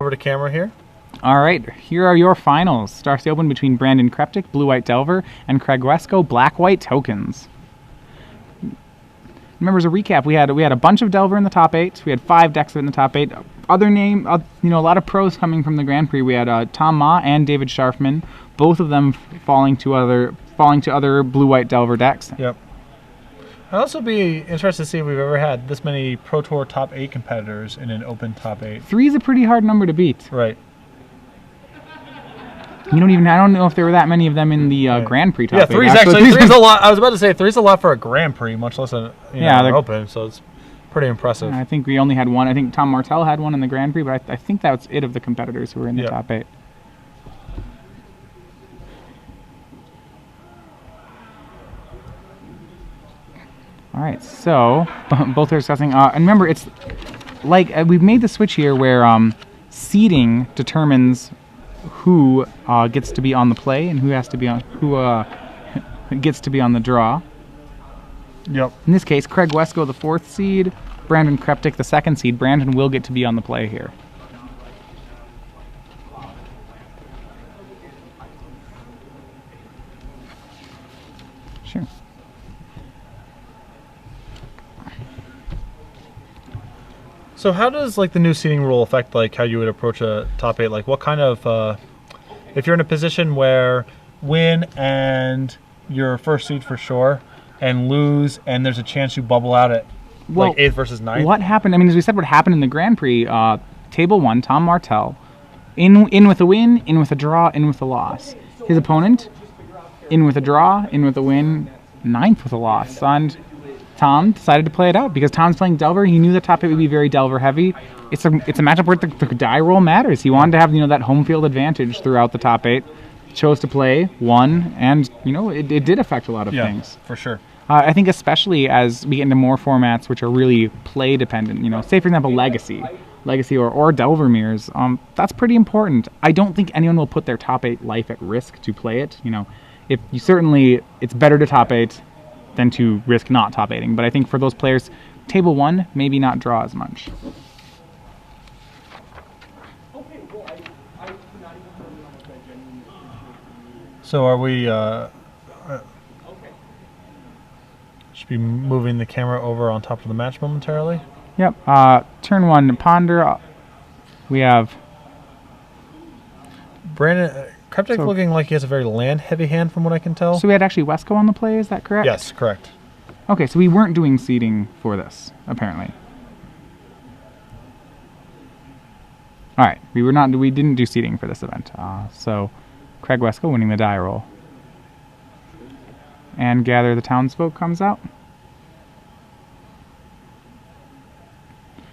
over to camera here. All right, here are your finals. Starts the open between Brandon Chreptyk, Blue-White Delver, and Craig Wescoe, Black-White Tokens. Remember, as a recap, we had a bunch of Delver in the top 8. We had 5 decks in the top 8. Other name, a lot of pros coming from the Grand Prix. We had Tom Ma and David Scharfman, both of them falling to other Blue-White Delver decks. Yep. I'd also be interested to see if we've ever had this many Pro Tour top 8 competitors in an open top 8. 3 is a pretty hard number to beat. Right. I don't know if there were that many of them in the Grand Prix top 8. Yeah, 3 is actually 3 is a lot. I was about to say 3 is a lot for a Grand Prix, much less an open. So it's pretty impressive. I think we only had one. I think Tom Martell had one in the Grand Prix, but I think that's it of the competitors who were in the top 8. All right, so both are discussing. And remember, it's like we've made the switch here where seeding determines who gets to be on the play and who gets to be on the draw. Yep. In this case, Craig Wescoe, the 4th seed, Brandon Chreptyk, the 2nd seed. Brandon will get to be on the play here. Sure. So how does the new seeding rule affect how you would approach a top 8? Like what kind of if you're in a position where win and you're first seed for sure and lose and there's a chance you bubble out at 8th versus 9th? What happened? I mean, as we said, what happened in the Grand Prix, table 1, Tom Martell, in with a win, in with a draw, in with a loss. His opponent, in with a draw, in with a win, 9th with a loss. And Tom decided to play it out because Tom's playing Delver. He knew the top 8 would be very Delver heavy. It's a matchup where the die roll matters. He wanted to have that home field advantage throughout the top 8. Chose to play, won, and it did affect a lot of things. For sure. I think especially as we get into more formats which are really play dependent. Say for example Legacy or Delver Mirrors. That's pretty important. I don't think anyone will put their top 8 life at risk to play it. If you it's better to top 8 than to risk not top 8ing. But I think for those players, table 1, maybe not draw as much. So are we should be moving the camera over on top of the match momentarily? Yep. Turn 1, Ponder. We have Brandon Chreptyk looking like he has a very land-heavy hand from what I can tell. So we had actually Wescoe on the play, is that correct? Yes, correct. Okay, so we weren't doing seeding for this, apparently. All right, we didn't do seeding for this event. So Craig Wescoe winning the die roll. And Gather the Townsfolk comes out.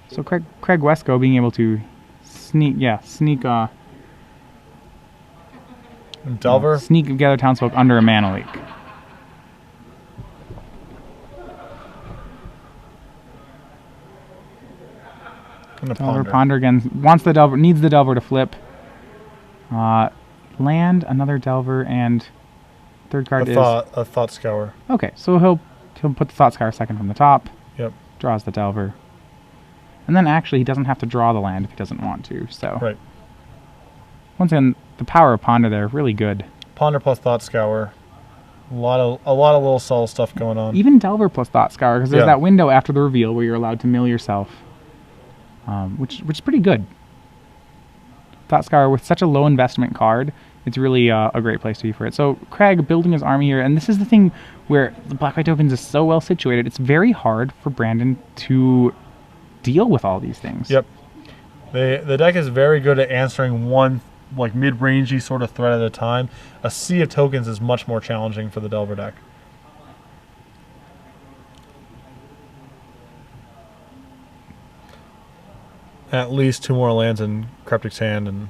So Craig Wescoe being able to sneak Delver? Sneak Gather Townsfolk under a mana leak. Delver Ponder again. Needs the Delver to flip. Land, another Delver, and third card a Thought Scour. Okay, so he'll put the Thought Scour second from the top. Yep. Draws the Delver. And then actually he doesn't have to draw the land if he doesn't want to. So right. Once again, the power of Ponder there, really good. Ponder plus Thought Scour. A lot of little subtle stuff going on. Even Delver plus Thought Scour, because there's that window after the reveal where you're allowed to mill yourself, which is pretty good. Thought Scour with such a low investment card, it's really a great place to be for it. So Craig building his army here, and this is the thing where the Black-White Tokens is so well situated. It's very hard for Brandon to deal with all these things. Yep. The deck is very good at answering one mid-rangey sort of threat at a time. A sea of tokens is much more challenging for the Delver deck. At least 2 more lands in Chreptyk's hand, and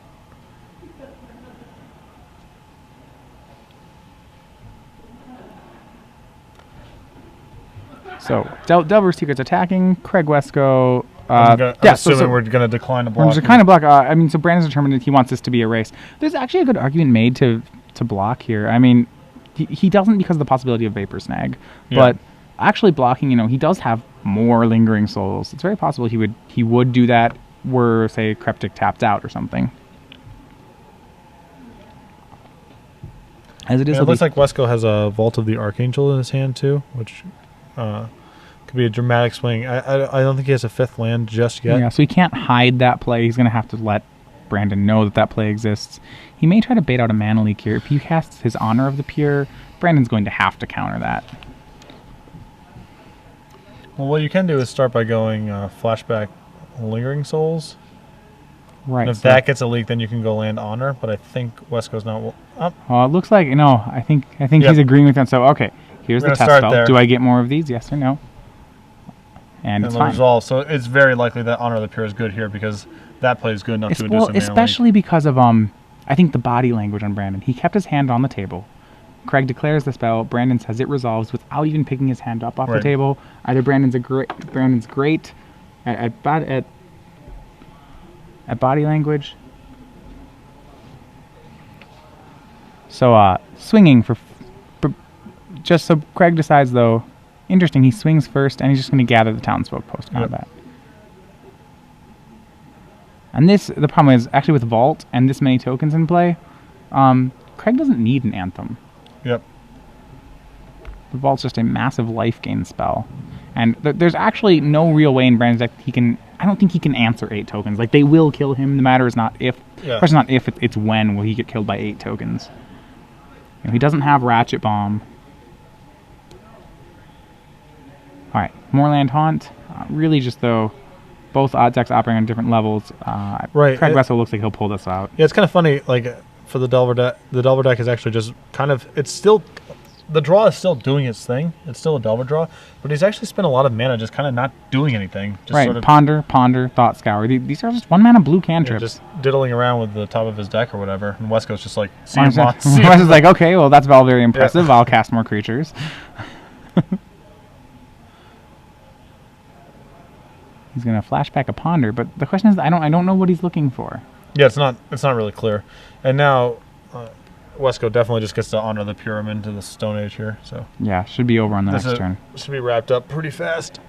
so Delver Secret's attacking. Craig Wescoe. Assuming we're going to decline a block. We're decline a block. I mean, so Brandon's determined that he wants this to be a race. There's actually a good argument made to block here. I mean, he doesn't because of the possibility of Vapor Snag, but actually blocking, he does have more Lingering Souls. It's very possible he would do that were, say, Chreptyk tapped out or something. As it is, Yeah, it looks like Wescoe has a Vault of the Archangel in his hand too, which could be a dramatic swing. I don't think he has a 5th land just yet. Yeah, so he can't hide that play. He's going to have to let Brandon know that that play exists. He may try to bait out a mana leak here. If he casts his Honor of the Pure, Brandon's going to have to counter that. Well, what you can do is start by going flashback Lingering Souls. Right. And if that gets a leak, then you can go land Honor. But I think Wescoe's not. Well, it looks like I think he's agreeing with that. So okay, here's the test spell. There. Do I get more of these? Yes or no? And it's fine. Resolve. So it's very likely that Honor of the Pure is good here because that play is good enough to induce a mana especially leak. Because of I think the body language on Brandon. He kept his hand on the table. Craig declares the spell. Brandon says it resolves without even picking his hand up off the table. Either Brandon's great at body language. So swinging for just so Craig decides though. Interesting. He swings first, and he's just going to gather the townsfolk post combat. Yep. And the problem is actually with Vault and this many tokens in play, Craig doesn't need an Anthem. Yep. The Vault's just a massive life gain spell, and there's actually no real way in Brandon's deck he can. I don't think he can answer 8 tokens. Like they will kill him. The matter is not if. The question is not if, it's when will he get killed by 8 tokens. He doesn't have Ratchet Bomb. All right, more land haunt. Really, just though, both odd decks operating on different levels. Craig Wescoe looks like he'll pull this out. Yeah, it's kind of funny. Like for the Delver deck, is actually just kind of. It's still, the draw is still doing its thing. It's still a Delver draw, but he's actually spent a lot of mana just kind of not doing anything. Just sort of ponder, Thought Scour. These are just 1 mana blue cantrips. Just diddling around with the top of his deck or whatever. And Wescoe's just like, Wescoe's like, okay, well that's all very impressive. Yeah. I'll cast more creatures. He's gonna flashback a ponder, but the question is, I don't know what he's looking for. Yeah, it's not really clear. And now, Wescoe definitely just gets to honor the Pyramid to the Stone Age here. So yeah, should be over on the next turn. Should be wrapped up pretty fast.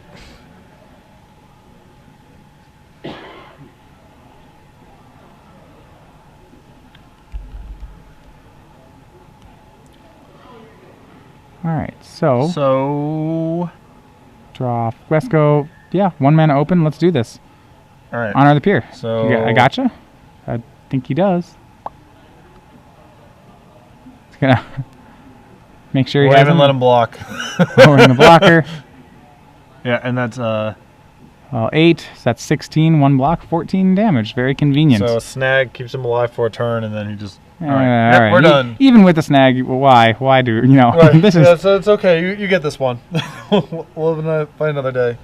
All right, so draw Wescoe. Yeah, 1 mana open. Let's do this. All right. Honor the Pier. So I gotcha. I think he does. He's gonna make sure he hasn't let him block. Lowering the blocker. Yeah, and that's 8. So that's 16. 1 block, 14 damage. Very convenient. So a snag keeps him alive for a turn, and then he just. All right. We're done. Even with the snag, why? Why do Right. This is. So it's okay. You get this one. We'll find another day.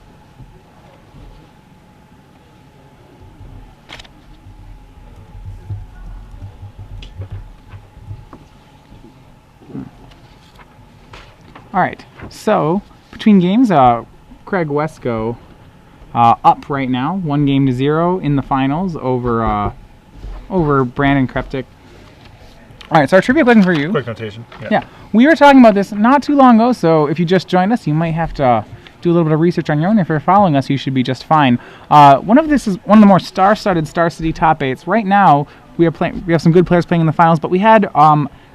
All right, so between games, Craig Wescoe up right now, 1-0 in the finals over Brandon Chreptyk. All right, so our trivia question for you. Quick notation. Yeah, we were talking about this not too long ago, so if you just joined us, you might have to do a little bit of research on your own. If you're following us, you should be just fine. One of the more star-studded Star City top 8s. Right now, we have some good players playing in the finals, but we had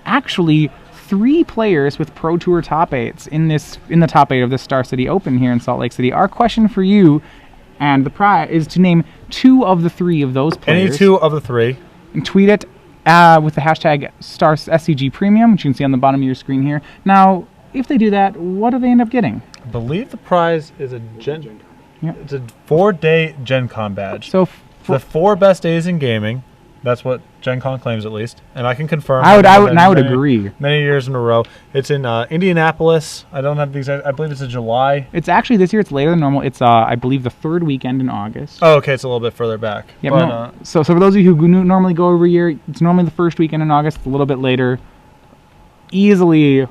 actually 3 players with Pro Tour top 8s in the top 8 of this Star City Open here in Salt Lake City. Our question for you and the prize is to name 2 of the 3 of those players. Any 2 of the 3. And tweet it with the hashtag SCG Premium, which you can see on the bottom of your screen here. Now, if they do that, what do they end up getting? I believe the prize is a it's a 4-day Gen Con badge. So the 4 best days in gaming. That's what Gen Con claims, at least, and I can confirm. I would agree. Many years in a row. It's in Indianapolis. I don't have the exact. I believe it's in July. It's actually this year. It's later than normal. It's I believe the 3rd weekend in August. Oh, okay. It's a little bit further back. Yeah. But, so for those of you who normally go every year, it's normally the 1st weekend in August. A little bit later. Easily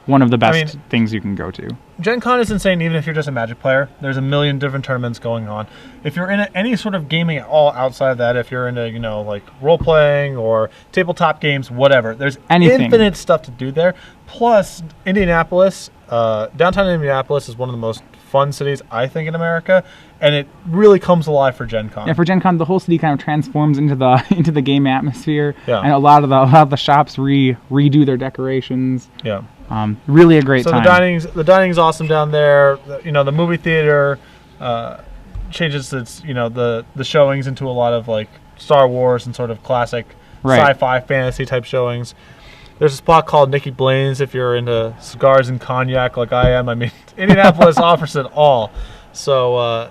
one of the best things you can go to. Gen Con is insane, even if you're just a Magic player. There's a million different tournaments going on. If you're in any sort of gaming at all outside of that, if you're into, like role-playing or tabletop games, whatever, there's infinite stuff to do there. Plus, Indianapolis, downtown Indianapolis is one of the most fun cities, I think, in America, and it really comes alive for Gen Con. Yeah, for Gen Con, the whole city kind of transforms into the game atmosphere. Yeah. And a lot of the shops redo their decorations. Yeah. Really a great So time. the dining's awesome down there. The movie theater changes its the showings into a lot of like Star Wars and sort of classic sci-fi fantasy type showings. There's a spot called Nikki Blaine's if you're into cigars and cognac like I am. I mean, Indianapolis offers it all. So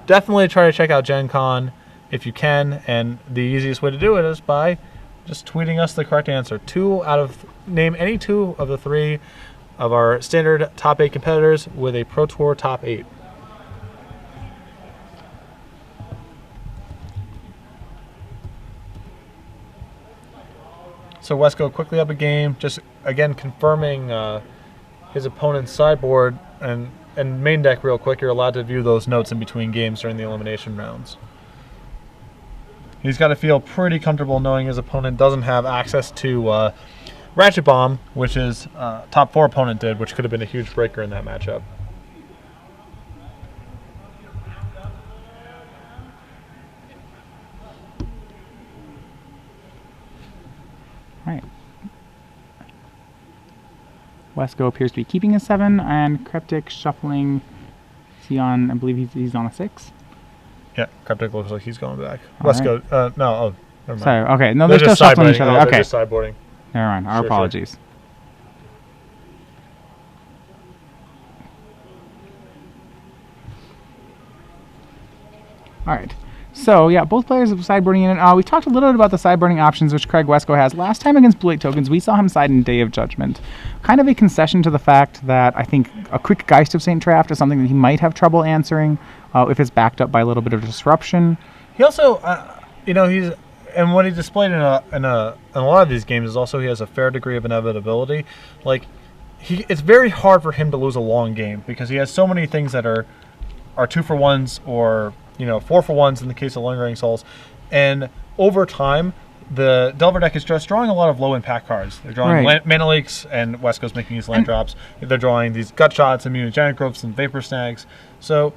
definitely try to check out Gen Con if you can. And the easiest way to do it is by just tweeting us the correct answer. Name any 2 of the 3 of our standard top 8 competitors with a Pro Tour top 8. So Wescoe quickly up a game, just again confirming his opponent's sideboard and main deck real quick. You're allowed to view those notes in between games during the elimination rounds. He's got to feel pretty comfortable knowing his opponent doesn't have access to Ratchet Bomb, which his top 4 opponent did, which could have been a huge breaker in that matchup. Right. Wescoe appears to be keeping a 7, and Chreptyk shuffling. Is he on? I believe he's on a 6. Yeah, Chreptyk looks like he's going back. All Wescoe, no, oh, never mind. Sorry, okay, no, they're still shuffling each other. They're Okay, just sideboarding. never mind. Our apologies. All right. So, yeah, both players are sideboarding in it. We talked a little bit about the sideboarding options, which Craig Wescoe has. Last time against Blue 8 Tokens, we saw him side in Day of Judgment. Kind of a concession to the fact that I think a quick Geist of St. Traft is something that he might have trouble answering if it's backed up by a little bit of disruption. He also, and what he displayed in a lot of these games is also he has a fair degree of inevitability. Like, it's very hard for him to lose a long game because he has so many things that are 2-for-1s or 4-for-1s in the case of Lingering Souls. And over time, the Delver deck is just drawing a lot of low impact cards. They're drawing Mana Leaks, and Wescoe's making these land drops. They're drawing these Gut Shots, Immunogenic Growths, and Vapor Snags. So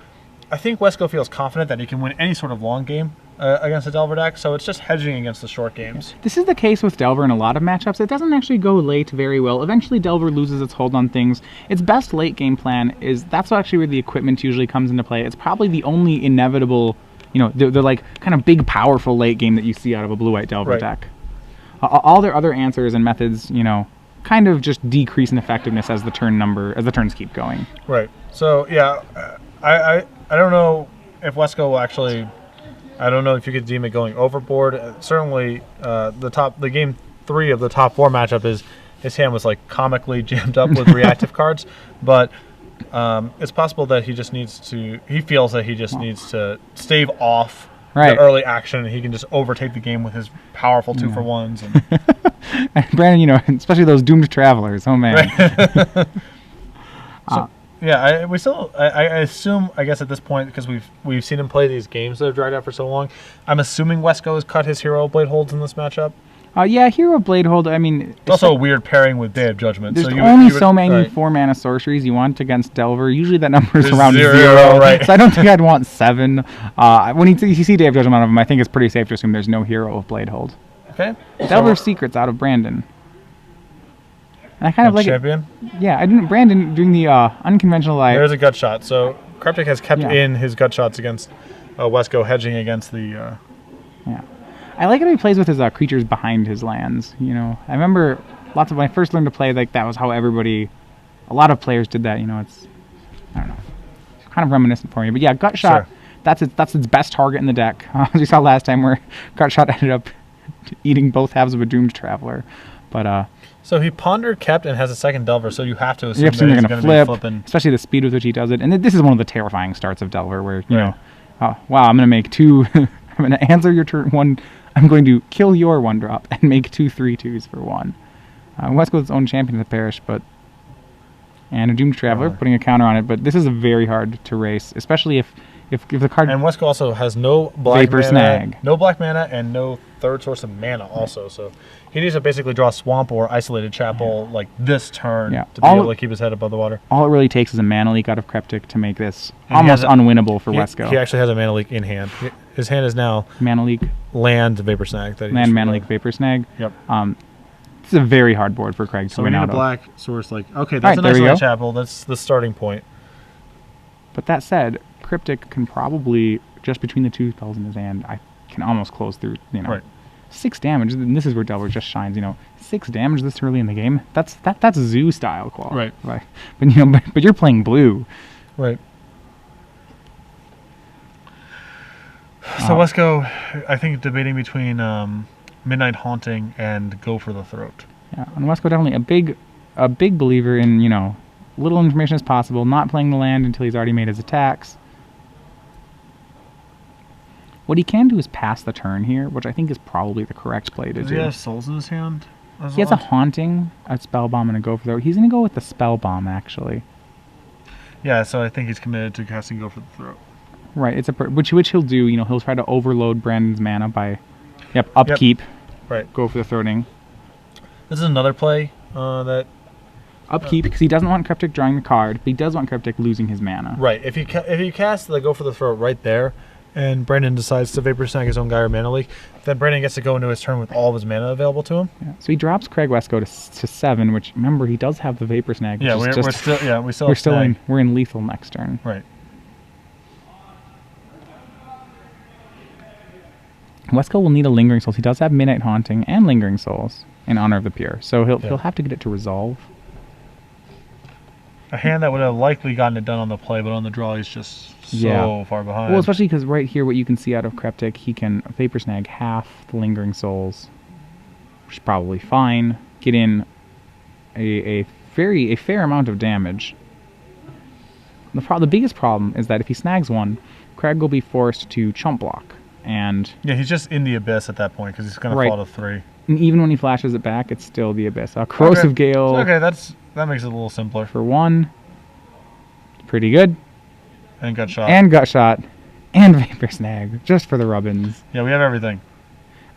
I think Wescoe feels confident that he can win any sort of long game against the Delver deck, so it's just hedging against the short games. This is the case with Delver in a lot of matchups. It doesn't actually go late very well. Eventually, Delver loses its hold on things. Its best late game plan is that's actually where the equipment usually comes into play. It's probably the only inevitable, the like kind of big, powerful late game that you see out of a blue-white Delver deck. All their other answers and methods, kind of just decrease in effectiveness as the turns keep going. Right. So yeah, I don't know if Wescoe will actually. I don't know if you could deem it going overboard. Certainly, the game 3 of the top 4 matchup is his hand was like comically jammed up with reactive cards, but it's possible that he feels that he just needs to stave off the early action, and he can just overtake the game with his powerful 2-for-1s. And Brandon, especially those doomed travelers. Oh man. Right. Yeah, I assume, I guess at this point, because we've seen him play these games that have dragged out for so long, I'm assuming Wescoe has cut his Hero Blade holds in this matchup. Yeah, Hero Blade hold. I mean, it's also a weird pairing with Day of Judgment. There's only so many 4-mana sorceries you want against Delver. Usually that number is around 0. Right. So I don't think I'd want 7. When you see Day of Judgment out of them, I think it's pretty safe to assume there's no Hero of Blade hold. Okay. Delver's Secrets out of Brandon. And I kind of like champion? Yeah, Brandon doing the unconventional life. There's a Gut Shot. So Chreptyk has kept in his Gut Shots against Wescoe, hedging against the. Yeah, I like how he plays with his creatures behind his lands. I remember when I first learned to play, like that was how a lot of players did that. It's, I don't know, it's kind of reminiscent for me. But yeah, Gut Shot. Sure. That's its best target in the deck. As we saw last time, where Gut Shot ended up eating both halves of a Doomed Traveler, but. So he pondered, kept, and has a second Delver, so you have to assume that he's going to flip, be flipping. Especially the speed with which he does it. And this is one of the terrifying starts of Delver, where, wow, I'm going to make 2, I'm going to answer your turn 1, I'm going to kill your 1-drop and make 2 3/2s for 1. Wescoe's own champion of the parish, and a Doomed Traveler, putting a counter on it, but this is very hard to race, especially if If the card And Wescoe also has no black Vapor mana, Snag. no black mana, and no third source of mana also. So he needs to basically draw Swamp or Isolated Chapel like this turn to be able to keep his head above the water. all it really takes is a mana leak out of Chreptyk to make this And almost unwinnable for Wescoe. He actually has a mana leak in hand. His hand is now Mana leak, land Vapor Snag. land, mana leak, Vapor Snag. Yep. This is a very hard board for Craig to So we win need a out of. black source. Like, okay, All that's right, an there we Isolated go. Chapel. That's the starting point. But that said, Cryptic can probably, just between the two spells in his hand, I can almost close through, Right. 6 damage, and this is where Delver just shines, 6 damage this early in the game. That's zoo style quality. Right. But you're playing blue. Right. So Wescoe, I think debating between Midnight Haunting and Go for the Throat. Yeah, and Wescoe definitely a big believer in, little information as possible, not playing the land until he's already made his attacks. What he can do is pass the turn here, which I think is probably the correct play to do. Does he have souls in his hand? He has a Haunting, a Spell Bomb, and a Go for the Throat. He's going to go with the Spell Bomb, actually. Yeah, so I think he's committed to casting Go for the Throat. Right, it's which he'll do. He'll try to overload Brandon's mana by, upkeep. Right. Go for the Throating. This is another play that. Upkeep, because he doesn't want Cryptic drawing the card, but he does want Cryptic losing his mana. Right. If you cast the Go for the Throat right there, and Brandon decides to Vapor Snag his own guy or mana leak, then Brandon gets to go into his turn with all of his mana available to him. Yeah. So he drops Craig Wescoe to 7, which remember he does have the Vapor Snag. Yeah, we're in lethal next turn. Right. Wescoe will need a Lingering Souls. He does have Midnight Haunting and Lingering Souls in honor of the Pure, so he'll have to get it to resolve. A hand that would have likely gotten it done on the play, but on the draw he's just so far behind. Well, especially because right here, what you can see out of Cryptic, he can Vapor Snag half the Lingering Souls, which is probably fine. Get in a fair amount of damage. The biggest problem is that if he snags one, Craig will be forced to chump block. And yeah, he's just in the abyss at that point because he's going to fall to 3. And even when he flashes it back, it's still the abyss. Corrosive Gale. Okay, that makes it a little simpler. For 1. Pretty good. And Gut Shot. And Gut Shot. And Vapor Snag. Just for the rubbins. Yeah, we have everything.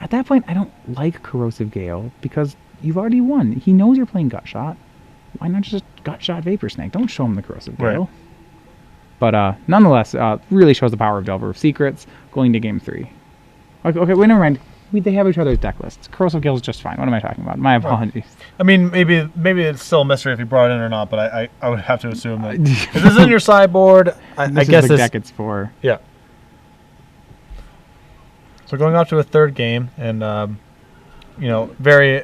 At that point, I don't like Corrosive Gale because you've already won. He knows you're playing Gut Shot. Why not just Gut Shot Vapor Snag? Don't show him the Corrosive Gale. Right. But nonetheless, really shows the power of Delver of Secrets going to Game 3. Okay, wait, never mind. They have each other's deck lists. Corrosive Gale is just fine. What am I talking about? My apologies. I mean, maybe it's still a mystery if he brought it in or not, but I would have to assume that if this is in your sideboard, I guess the deck it's for. Yeah. So going off to a third game, and very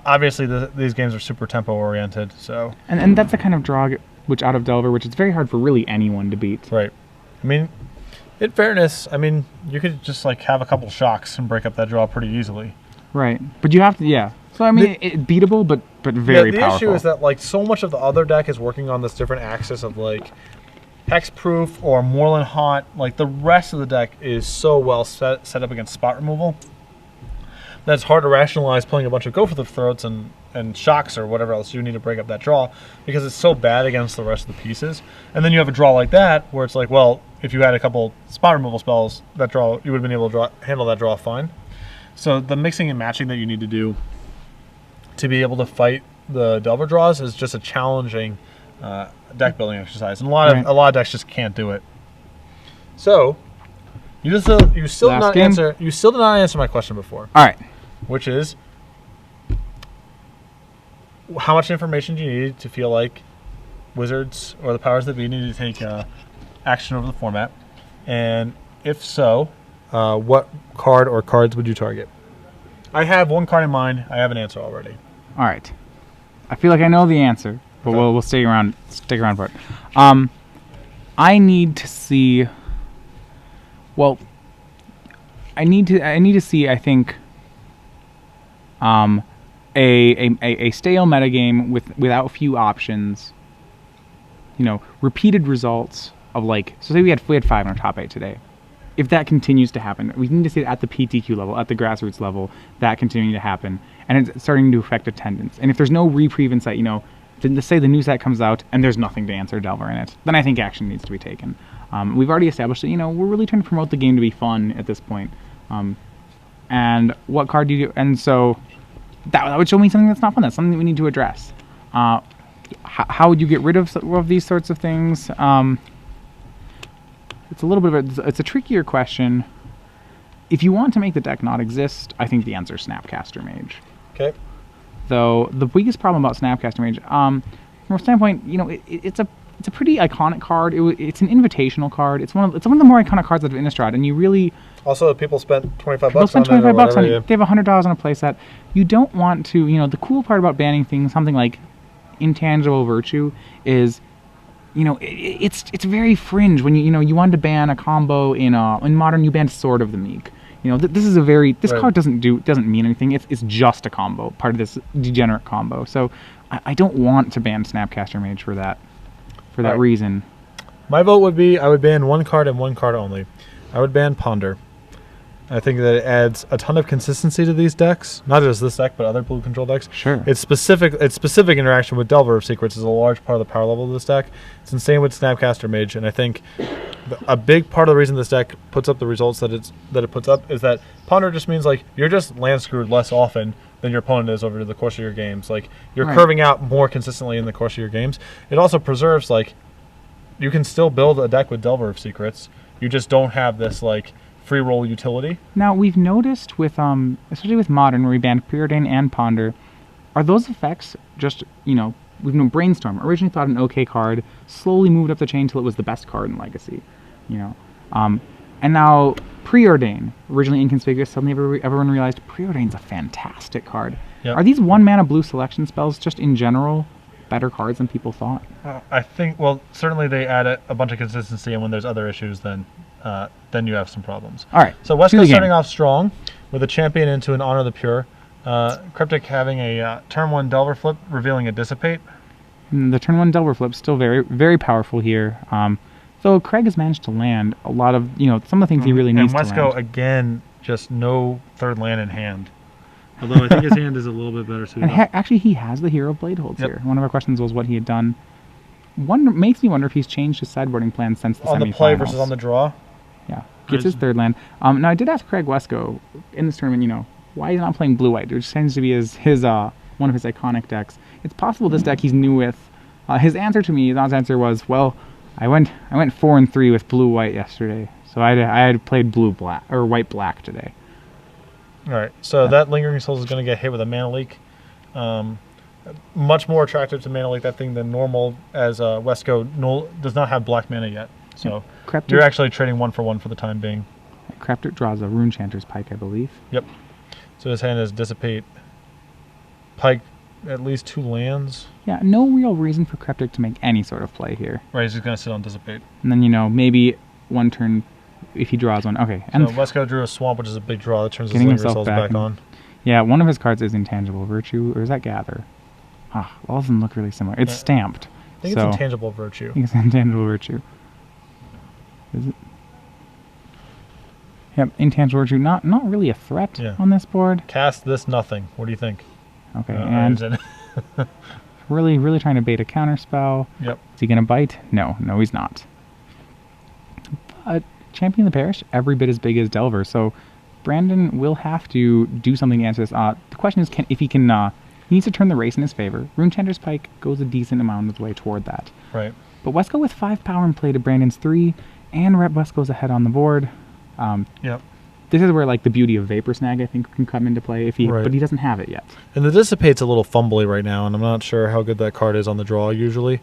obviously these games are super tempo oriented. So and that's the kind of draw which out of Delver, which it's very hard for really anyone to beat. Right. I mean, in fairness, you could just have a couple shocks and break up that draw pretty easily. Right. But you have to, So it's beatable, but very powerful. The issue is that so much of the other deck is working on this different axis of Hexproof or Moorland Haunt. The rest of the deck is so well set up against spot removal that it's hard to rationalize playing a bunch of Go for the Throats and shocks or whatever else you need to break up that draw because it's so bad against the rest of the pieces. And then you have a draw like that where it's well, if you had a couple spot removal spells, that draw you would have been able to handle that draw fine. So the mixing and matching that you need to do to be able to fight the Delver draws is just a challenging deck building exercise, and a lot of decks just can't do it. So you still did not answer my question before. All right, which is how much information do you need to feel like Wizards or the powers that be need to take action over the format, and if so, what card or cards would you target? I have one card in mind. I have an answer already. All right. I feel like I know the answer, but we'll stay around. Stick around for it. I need to see. Well, I need to see. I think. A stale metagame without few options. Repeated results of so say we had 5 in our top 8 today. If that continues to happen, we need to see it at the PTQ level, at the grassroots level, that continuing to happen, and it's starting to affect attendance. And if there's no reprieve insight, then say the new set comes out and there's nothing to answer Delver in it, then I think action needs to be taken. We've already established that, we're really trying to promote the game to be fun at this point. And what card do you do? And so that would show me something that's not fun. That's something that we need to address. How would you get rid of these sorts of things? It's a little bit of it's a trickier question. If you want to make the deck not exist, I think the answer is Snapcaster Mage. Okay. Though the biggest problem about Snapcaster Mage, from a standpoint, it's a pretty iconic card. It's an invitational card. It's one of the more iconic cards out of Innistrad, and you really also people spent $25 on it. They have $100 on a playset. You don't want to. The cool part about banning things, something like Intangible Virtue, is it's very fringe. When you wanted to ban a combo in Modern, you banned Sword of the Meek. This is this card doesn't mean anything. It's just a combo, part of this degenerate combo. So I don't want to ban Snapcaster Mage for that reason. My vote would be I would ban one card and one card only. I would ban Ponder. I think that it adds a ton of consistency to these decks, not just this deck, but other blue control decks. Sure. Its specific interaction with Delver of Secrets is a large part of the power level of this deck. It's insane with Snapcaster Mage, and I think a big part of the reason this deck puts up the results that it puts up is that Ponder just means you're just land screwed less often than your opponent is over the course of your games. You're curving out more consistently in the course of your games. It also preserves you can still build a deck with Delver of Secrets. You just don't have this free roll utility. Now we've noticed with especially with Modern, where we banned Preordain and Ponder, are those effects just we've known Brainstorm originally thought an okay card, slowly moved up the chain till it was the best card in Legacy, and now Preordain, originally inconspicuous, suddenly everyone realized Preordain's a fantastic card. Yep. Are these 1-mana blue selection spells just in general better cards than people thought? I think certainly they add a bunch of consistency, and when there's other issues, then you have some problems. All right. So Wescoe starting off strong with a champion into an Honor the Pure. Cryptic having a turn 1 Delver flip, revealing a Dissipate. The turn 1 Delver flip still very, very powerful here. Though Craig has managed to land a lot of some of the things he really needs to land. And Wescoe again, just no third land in hand. Although I think his hand is a little bit better suited. Actually, he has the Hero Blade Holds here. One of our questions was what he had done. Makes me wonder if he's changed his sideboarding plan since the semifinals. On the play versus on the draw? Yeah, gets his third land. Now, I did ask Craig Wescoe in this tournament, why he's not playing blue-white, which tends to be his one of his iconic decks. It's possible this deck he's new with. His answer to me, his honest answer was, well, I went 4-3 with blue-white yesterday, so I had played blue-black or white-black today. All right, so that Lingering Souls is going to get hit with a Mana Leak. Much more attractive to Mana Leak that thing than normal, as Wescoe does not have black mana yet. So you're actually trading 1-for-1 for the time being. Cryptyk draws a Rune Chanter's Pike, I believe. Yep. So his hand is Dissipate, Pike, at least 2 lands. Yeah, no real reason for Cryptyk to make any sort of play here. Right, he's just going to sit on Dissipate. And then, maybe one turn if he draws one. Okay. And so Wescoe drew a Swamp, which is a big draw that turns his Lingering Souls back on. Yeah, one of his cards is Intangible Virtue, or is that Gather? All of them look really similar. It's stamped. I think it's Intangible Virtue. I think it's Intangible Virtue. Is it? Yep, Intangible Virtue. Not really a threat on this board. Cast this nothing. What do you think? Okay, and really trying to bait a counterspell. Yep. Is he going to bite? No, he's not. But Champion of the Parish, every bit as big as Delver, so Brandon will have to do something against this. The question is, if he can... he needs to turn the race in his favor. Rune Chanter's Pike goes a decent amount of the way toward that. Right. But Wescoe with 5 power in play to Brandon's 3, and Rep Wescoe's ahead on the board. Yep. This is where the beauty of Vapor Snag, I think, can come into play, but he doesn't have it yet. And the Dissipate's a little fumbly right now, and I'm not sure how good that card is on the draw usually.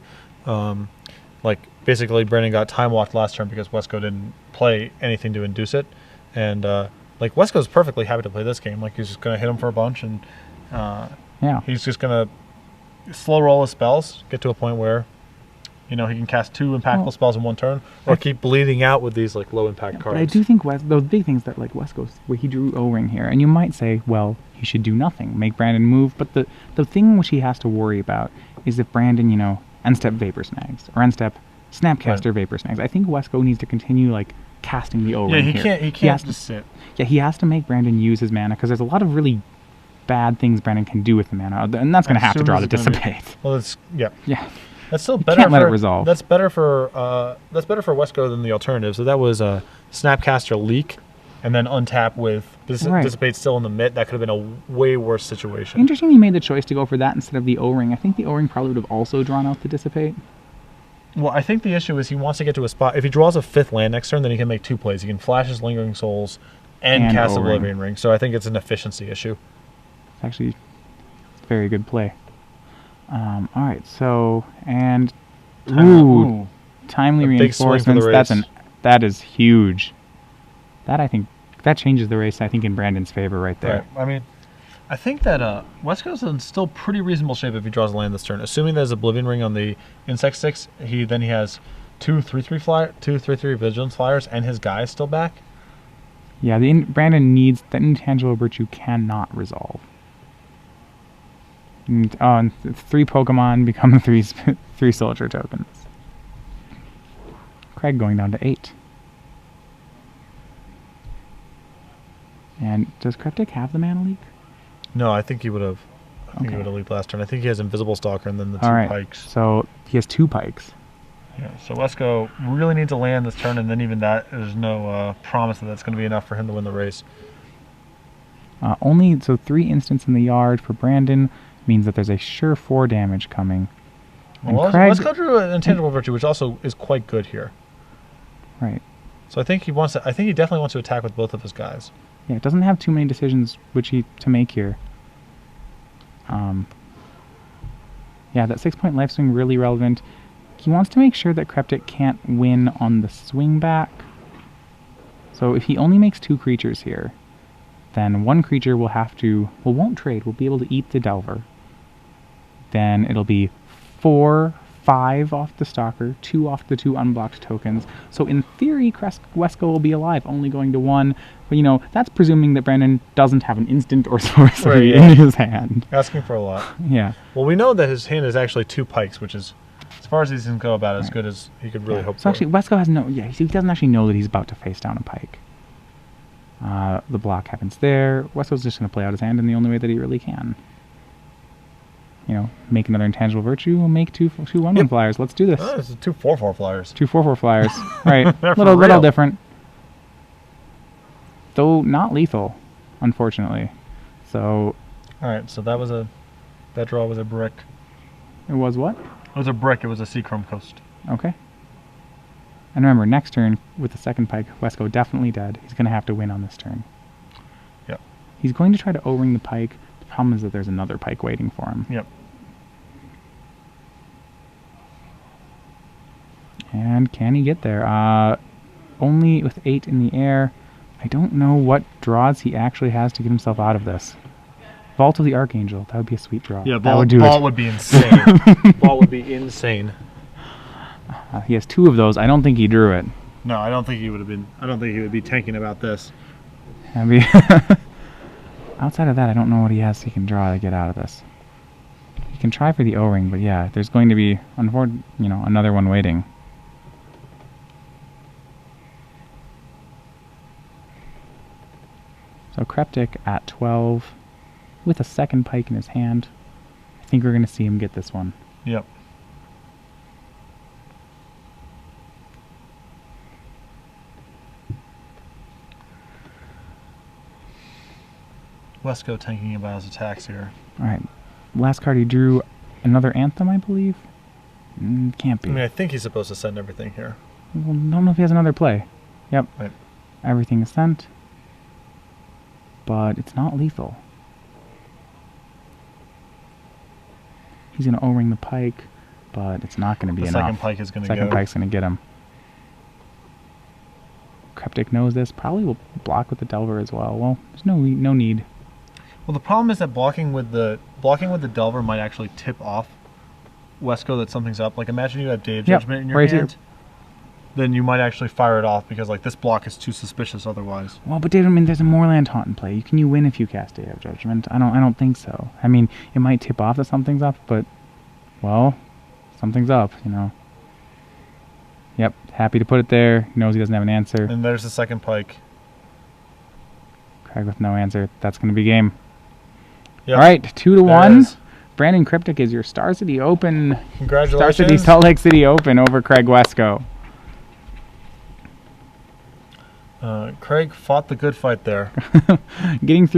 Basically, Brandon got time walked last turn because Wescoe didn't play anything to induce it. And, Wescoe's perfectly happy to play this game. He's just going to hit him for a bunch, and he's just going to slow roll his spells, get to a point where he can cast 2 impactful spells in one turn, or keep bleeding out with these low impact cards. But I do think the big things that Wescoe, where he drew O-Ring here, and you might say, well, he should do nothing, make Brandon move. But the thing which he has to worry about is if Brandon, end step Vapor Snags or end step Snapcaster Vapor Snags. I think Wescoe needs to continue casting the O-Ring here. He can't just sit. Yeah, he has to make Brandon use his mana, because there's a lot of really bad things Brandon can do with the mana, and that's going to have to draw the Dissipate. Well, it's yeah. That's still You better. can't let it resolve. That's better for Wescoe than the alternative. So that was a Snapcaster Leak, and then untap with Dissipate still in the mid. That could have been a way worse situation. Interesting he made the choice to go for that instead of the O-ring. I think the O-ring probably would have also drawn out the Dissipate. Well, I think the issue is he wants to get to a spot. If he draws a 5th land next turn, then he can make 2 plays. He can flash his Lingering Souls and cast O-ring. Oblivion Ring. So I think it's an efficiency issue. It's actually a very good play. All right, so and timely A big swing for the reinforcements. race. That is huge. That I think that changes the race. I think in Brandon's favor right there. Right. I mean, I think that Wescoe's in still pretty reasonable shape if he draws a land this turn. Assuming there's Oblivion Ring on the Insect 6, he has 2 3/3 Vigilance Flyers, and his guy is still back. Yeah, Brandon needs that intangible virtue cannot resolve. And 3 Pokemon become 3 soldier tokens. Craig going down to 8. And does Chreptyk have the mana leak? No, I think he would have. I think he would have leaked last turn. I think he has Invisible Stalker and then the 2 pikes. So he has 2 pikes. Yeah. So Wescoe really needs a land this turn, and then even that, there's no promise that that's going to be enough for him to win the race. So 3 instants in the yard for Brandon means that there's a sure 4 damage coming. Well, Wescoe drew an Intangible Virtue, which also is quite good here. Right. So I think he wants to. I think he definitely wants to attack with both of his guys. Yeah, it doesn't have too many decisions to make here. Yeah, that 6-point life swing really relevant. He wants to make sure that Chreptyk can't win on the swing back. So if he only makes 2 creatures here, then 1 creature won't trade. We'll be able to eat the Delver. Then it'll be 4, 5 off the Stalker, 2 off the 2 unblocked tokens. So in theory, Wescoe will be alive, only going to 1. But that's presuming that Brandon doesn't have an instant or sorcery in his hand. Asking for a lot. Yeah. Well, we know that his hand is actually 2 pikes, which is, as far as these can go about, as good as he could really hope for. So actually, Wescoe has he doesn't actually know that he's about to face down a pike. The block happens there. Wescoe's just going to play out his hand in the only way that he really can. Make another Intangible Virtue, make 2 1/1 flyers. Let's do this. Oh, it's 2 4/4 flyers. 2 4/4 flyers. Right. For little real. different. Though not lethal, unfortunately. So. Alright, so that draw was a brick. It was what? It was a brick, it was a Seachrome Coast. Okay. And remember, next turn, with the 2nd pike, Wescoe definitely dead. He's going to have to win on this turn. Yep. He's going to try to O-ring the pike. The problem is that there's another pike waiting for him. Yep. And can he get there? Only with 8 in the air. I don't know what draws he actually has to get himself out of this. Vault of the Archangel. That would be a sweet draw. Yeah, that would do Ball it. would be insane. Ball would be insane. He has 2 of those. I don't think he drew it. No, I don't think he would have been. I don't think he would be tanking about this. Outside of that, I don't know what he has he can draw to get out of this. He can try for the O-ring, but yeah, there's going to be, another one waiting. So Chreptyk at 12 with a 2nd pike in his hand. I think we're going to see him get this one. Yep. Wescoe tanking about his attacks here. Alright. Last card he drew another Anthem, I believe? Can't be. I mean, I think he's supposed to send everything here. Well, don't know if he has another play. Yep. Right. Everything is sent. But it's not lethal. He's going to O-ring the pike, but it's not going to be enough. The 2nd pike is going to go. 2nd pike's going to get him. Chreptyk knows this. Probably will block with the Delver as well. Well, there's no need. Well, the problem is that blocking with the Delver might actually tip off Wescoe that something's up. Like, imagine you have Day of Judgment in your hand. Here. Then you might actually fire it off because, like, this block is too suspicious otherwise. Well, but David, there's a Moorland Taunt in play. Can you win if you cast Day of Judgment? I don't think so. I mean, it might tip off that something's up, but, well, something's up, Yep, happy to put it there. He knows he doesn't have an answer. And there's the 2nd pike. Craig with no answer. That's going to be game. Yep. All right, 2-1 Brandon Chreptyk is your Star City Open. Congratulations. Star City Salt Lake City Open over Craig Wescoe. Craig fought the good fight there. Getting through